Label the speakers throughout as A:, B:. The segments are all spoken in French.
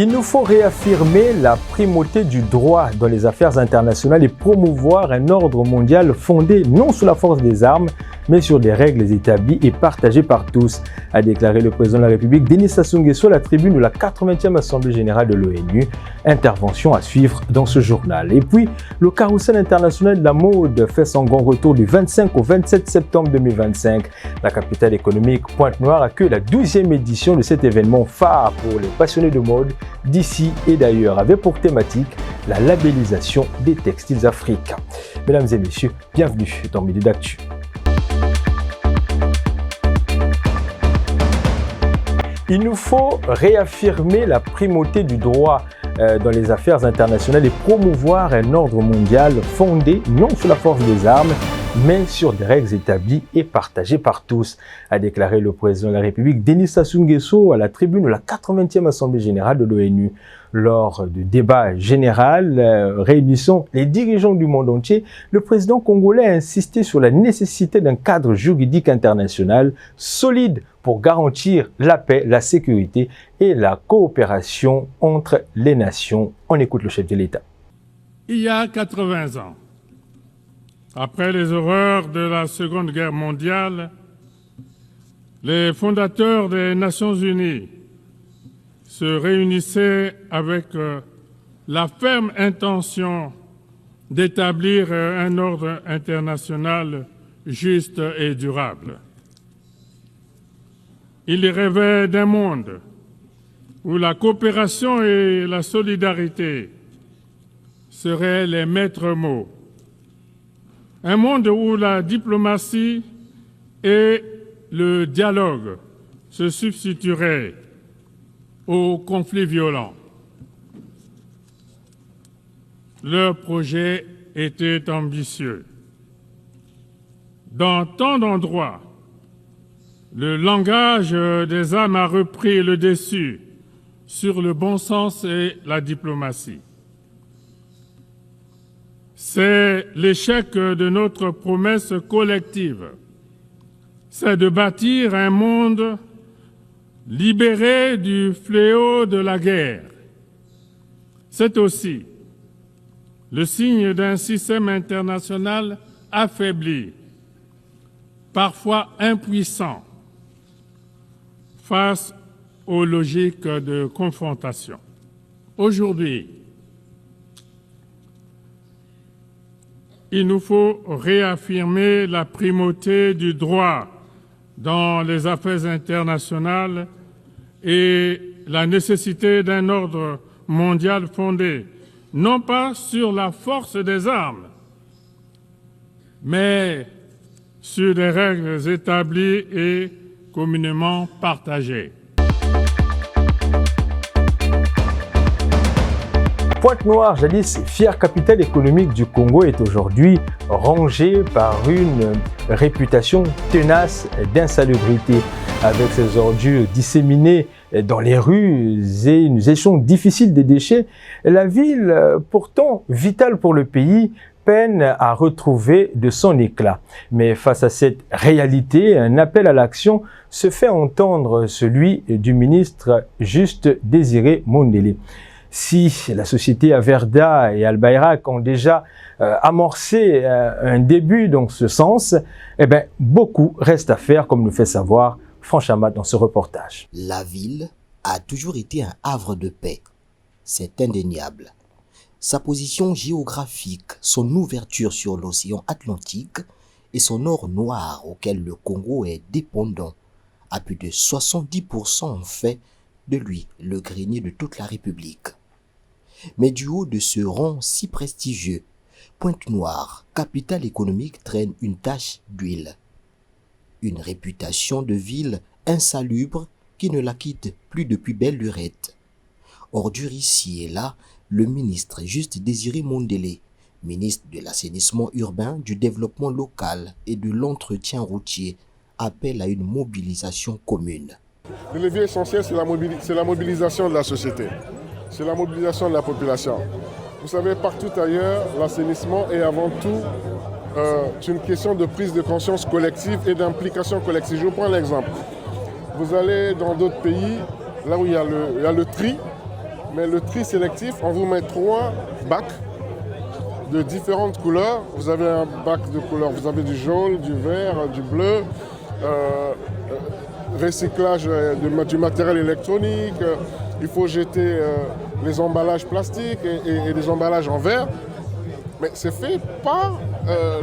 A: Il nous faut réaffirmer la primauté du droit dans les affaires internationales et promouvoir un ordre mondial fondé non sur la force des armes, mais sur des règles établies et partagées par tous, a déclaré le président de la République Denis Sassou Nguesso à la tribune de la 80e Assemblée générale de l'ONU. Intervention à suivre dans ce journal. Et puis, le carrousel international de la mode fait son grand retour du 25 au 27 septembre 2025. La capitale économique Pointe-Noire accueille la 12e édition de cet événement phare pour les passionnés de mode d'ici et d'ailleurs, avec pour thématique la labellisation des textiles africains. Mesdames et messieurs, bienvenue dans Midi d'Actu. Il nous faut réaffirmer la primauté du droit dans les affaires internationales et promouvoir un ordre mondial fondé non sur la force des armes, mais sur des règles établies et partagées par tous, a déclaré le président de la République Denis Sassou Nguesso à la tribune de la 80e Assemblée générale de l'ONU. Lors du débat général réunissant les dirigeants du monde entier, le président congolais a insisté sur la nécessité d'un cadre juridique international solide pour garantir la paix, la sécurité et la coopération entre les nations. On écoute le chef de l'État.
B: Il y a 80 ans, après les horreurs de la Seconde Guerre mondiale, les fondateurs des Nations Unies se réunissaient avec la ferme intention d'établir un ordre international juste et durable. Ils rêvaient d'un monde où la coopération et la solidarité seraient les maîtres mots. Un monde où la diplomatie et le dialogue se substitueraient aux conflits violents. Leur projet était ambitieux. Dans tant d'endroits, le langage des armes a repris le dessus sur le bon sens et la diplomatie. C'est l'échec de notre promesse collective. C'est de bâtir un monde libéré du fléau de la guerre. C'est aussi le signe d'un système international affaibli, parfois impuissant, face aux logiques de confrontation. Aujourd'hui, il nous faut réaffirmer la primauté du droit dans les affaires internationales et la nécessité d'un ordre mondial fondé, non pas sur la force des armes, mais sur des règles établies et communément partagées.
A: Pointe-Noire, jadis fière capitale économique du Congo, est aujourd'hui rongée par une réputation tenace d'insalubrité. Avec ses ordures disséminées dans les rues et une gestion difficile des déchets, la ville, pourtant vitale pour le pays, peine à retrouver de son éclat. Mais face à cette réalité, un appel à l'action se fait entendre, celui du ministre Juste Désiré Mondélé. Si la société Averda et Al-Bayrak ont déjà amorcé un début dans ce sens, beaucoup reste à faire, comme nous fait savoir Franck Amat dans ce reportage.
C: La ville a toujours été un havre de paix. C'est indéniable. Sa position géographique, son ouverture sur l'océan Atlantique et son or noir auquel le Congo est dépendant, à plus de 70% en fait de lui le grenier de toute la République. Mais du haut de ce rang si prestigieux, Pointe-Noire, capitale économique, traîne une tache d'huile. Une réputation de ville insalubre qui ne la quitte plus depuis belle lurette. Ordure ici et là, le ministre Juste Désiré Mondélé, ministre de l'assainissement urbain, du développement local et de l'entretien routier, appelle à une mobilisation commune.
D: Le levier essentiel, c'est la mobilisation de la société, c'est la mobilisation de la population. Vous savez, partout ailleurs, l'assainissement est avant tout une question de prise de conscience collective et d'implication collective. Je vous prends l'exemple. Vous allez dans d'autres pays, là où il y a le tri, Mais le tri sélectif, on vous met 3 bacs de différentes couleurs. Vous avez un bac de couleurs, vous avez du jaune, du vert, du bleu, recyclage du matériel électronique, il faut jeter les emballages plastiques et les emballages en verre. Mais c'est fait par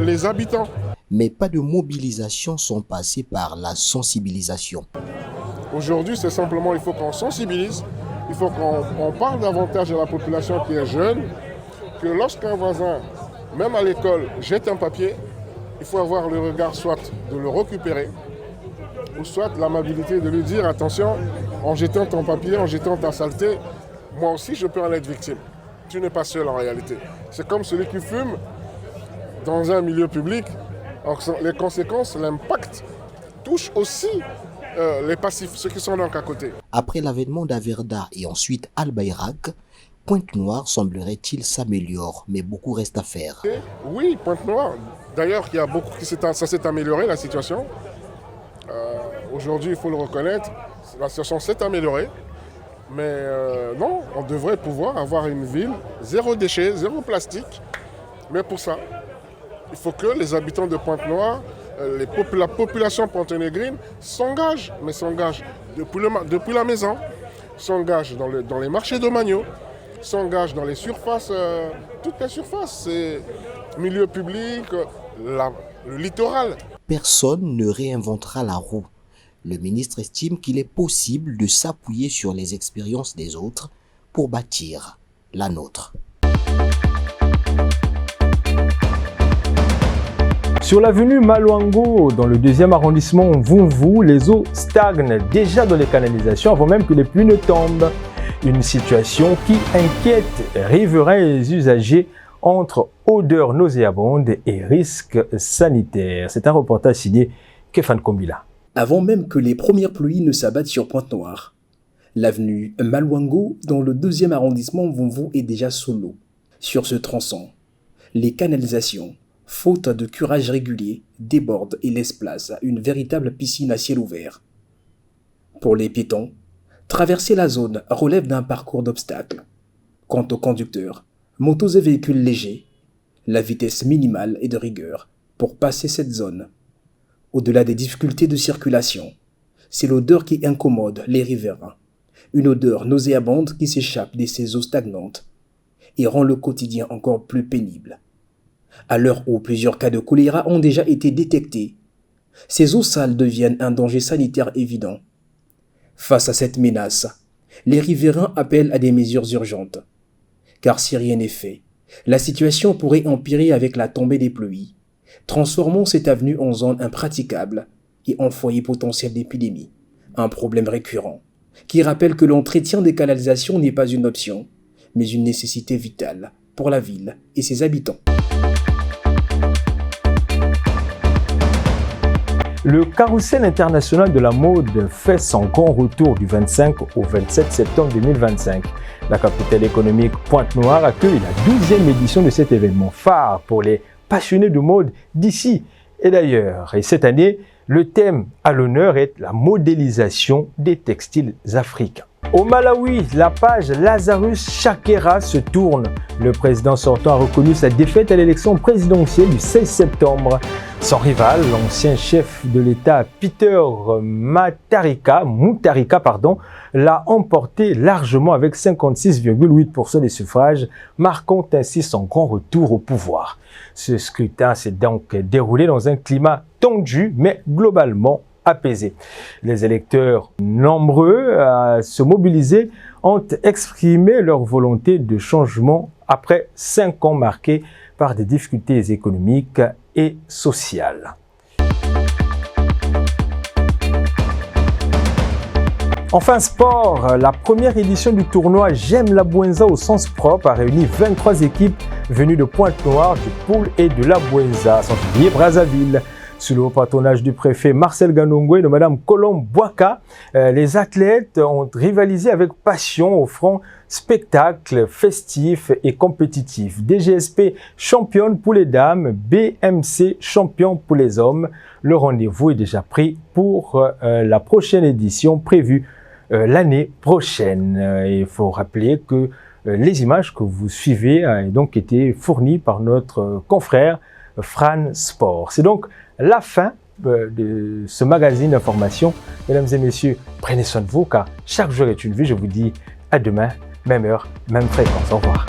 D: les habitants.
C: Mais pas de mobilisation sans passer par la sensibilisation.
D: Aujourd'hui, c'est simplement, il faut qu'on sensibilise, il faut qu'on parle davantage à la population qui est jeune, que lorsqu'un voisin, même à l'école, jette un papier, il faut avoir le regard soit de le récupérer, ou soit l'amabilité de lui dire attention, en jetant ton papier, en jetant ta saleté, moi aussi je peux en être victime. Tu n'es pas seul en réalité. C'est comme celui qui fume dans un milieu public. Les conséquences, l'impact touche aussi les passifs, ceux qui sont donc à côté.
C: Après l'avènement d'Averda et ensuite Al-Bayrak, Pointe-Noire semblerait-il s'améliore, mais beaucoup reste à faire.
D: Oui, Pointe-Noire. D'ailleurs, ça s'est amélioré la situation. Aujourd'hui, il faut le reconnaître, la situation s'est améliorée. Mais non, on devrait pouvoir avoir une ville zéro déchet, zéro plastique. Mais pour ça, il faut que les habitants de Pointe-Noire, la population ponténégrine s'engage, mais s'engage depuis la maison, s'engage dans les marchés domaniaux, s'engage dans les surfaces, toutes les surfaces, milieu public, le littoral.
C: Personne ne réinventera la roue. Le ministre estime qu'il est possible de s'appuyer sur les expériences des autres pour bâtir la nôtre.
A: Sur l'avenue Maluango, dans le 2e arrondissement Mvumvu, les eaux stagnent déjà dans les canalisations avant même que les pluies ne tombent. Une situation qui inquiète riverains et usagers entre odeurs nauséabondes et risques sanitaires. C'est un reportage signé Kefan Kombila.
E: Avant même que les premières pluies ne s'abattent sur Pointe-Noire, l'avenue Maluango, dans le 2e arrondissement Mvumvu, est déjà sous l'eau. Sur ce tronçon, les canalisations, faute de curage régulier, débordent et laissent place à une véritable piscine à ciel ouvert. Pour les piétons, traverser la zone relève d'un parcours d'obstacles. Quant aux conducteurs, motos et véhicules légers, la vitesse minimale est de rigueur pour passer cette zone. Au-delà des difficultés de circulation, c'est l'odeur qui incommode les riverains. Une odeur nauséabonde qui s'échappe de ces eaux stagnantes et rend le quotidien encore plus pénible. À l'heure où plusieurs cas de choléra ont déjà été détectés, ces eaux sales deviennent un danger sanitaire évident. Face à cette menace, les riverains appellent à des mesures urgentes. Car si rien n'est fait, la situation pourrait empirer avec la tombée des pluies. Transformons cette avenue en zone impraticable et en foyer potentiel d'épidémie. Un problème récurrent qui rappelle que l'entretien des canalisations n'est pas une option, mais une nécessité vitale pour la ville et ses habitants.
A: Le carrousel international de la mode fait son grand retour du 25 au 27 septembre 2025. La capitale économique Pointe-Noire accueille la 12e édition de cet événement phare pour les passionnés de mode d'ici et d'ailleurs. Et cette année, le thème à l'honneur est la modélisation des textiles africains. Au Malawi, la page Lazarus Chakwera se tourne. Le président sortant a reconnu sa défaite à l'élection présidentielle du 16 septembre. Son rival, l'ancien chef de l'État Peter Mutharika, l'a emporté largement avec 56,8% des suffrages, marquant ainsi son grand retour au pouvoir. Ce scrutin s'est donc déroulé dans un climat tendu, mais globalement apaisé. Les électeurs nombreux à se mobiliser ont exprimé leur volonté de changement après 5 ans marqués par des difficultés économiques et sociales. Enfin sport, la première édition du tournoi J'aime la Bouenza au sens propre a réuni 23 équipes venues de Pointe-Noire, du Poul et de la Bouenza, sans oublier Brazzaville. Sous le patronage du préfet Marcel Ganongwe et de Madame Colombe Boaka, les athlètes ont rivalisé avec passion, offrant spectacles festifs et compétitifs. DGSP championne pour les dames, BMC champion pour les hommes. Le rendez-vous est déjà pris pour la prochaine édition prévue l'année prochaine. Il faut rappeler que les images que vous suivez ont donc été fournies par notre confrère Fran Sport. C'est donc la fin de ce magazine d'information. Mesdames et messieurs, prenez soin de vous car chaque jour est une vie. Je vous dis à demain, même heure, même fréquence. Au revoir.